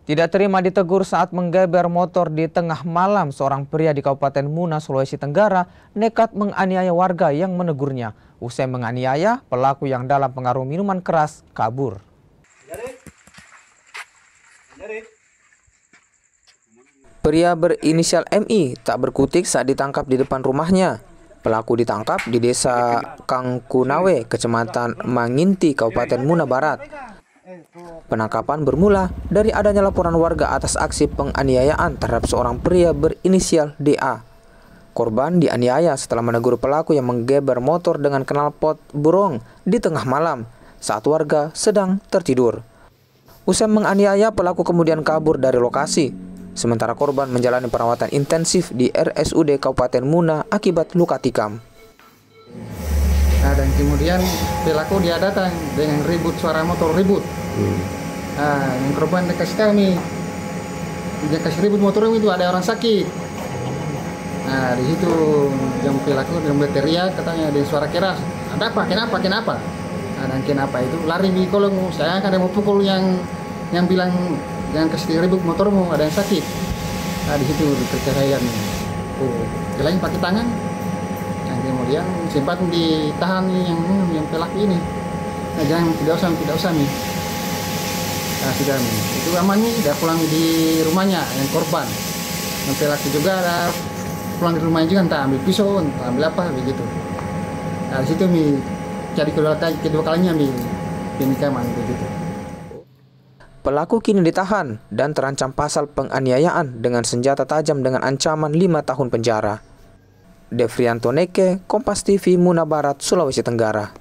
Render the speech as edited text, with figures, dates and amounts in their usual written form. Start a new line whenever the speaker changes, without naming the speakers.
Tidak terima ditegur saat menggeber motor di tengah malam, seorang pria di Kabupaten Muna, Sulawesi Tenggara nekat menganiaya warga yang menegurnya. Usai menganiaya, pelaku yang dalam pengaruh minuman keras kabur. Pria berinisial MI tak berkutik saat ditangkap di depan rumahnya. Pelaku ditangkap di desa Kangkunawe, Kecamatan Manginti, Kabupaten Muna Barat. Penangkapan bermula dari adanya laporan warga atas aksi penganiayaan terhadap seorang pria berinisial DA. Korban dianiaya setelah menegur pelaku yang menggeber motor dengan knalpot burung di tengah malam saat warga sedang tertidur. Usai menganiaya, pelaku kemudian kabur dari lokasi. Sementara korban menjalani perawatan intensif di RSUD Kabupaten Muna akibat luka tikam.
Nah, dan kemudian pelaku dia datang dengan ribut, suara motor ribut. Nah, yang korban dia kasih tahu nih, dia kasih ribut motor itu ada orang sakit. Nah, di situ yang pelaku yang berteriak, katanya ada suara keras. Ada apa? Kenapa? Nah, dan kenapa itu lari di kolong. Saya kan mau pukul yang bilang jangan kasih ribut motormu, ada yang sakit. Nah, di situ dipercayai lain pakai tangan. Dan kemudian sempat ditahan yang pelaku ini. Nah, jangan tidak usah nih. Nah, sudah nih. Itu amannya sudah pulang di rumahnya yang korban. Yang pelaku juga ada pulang di rumahnya juga, entah ambil pisau, entah ambil apa begitu. Nah, di situ nih jadi kedua kalinya nih penikaman begitu.
Pelaku kini ditahan dan terancam pasal penganiayaan dengan senjata tajam dengan ancaman 5 tahun penjara. Devrianto Neke, Kompas TV, Muna Barat, Sulawesi Tenggara.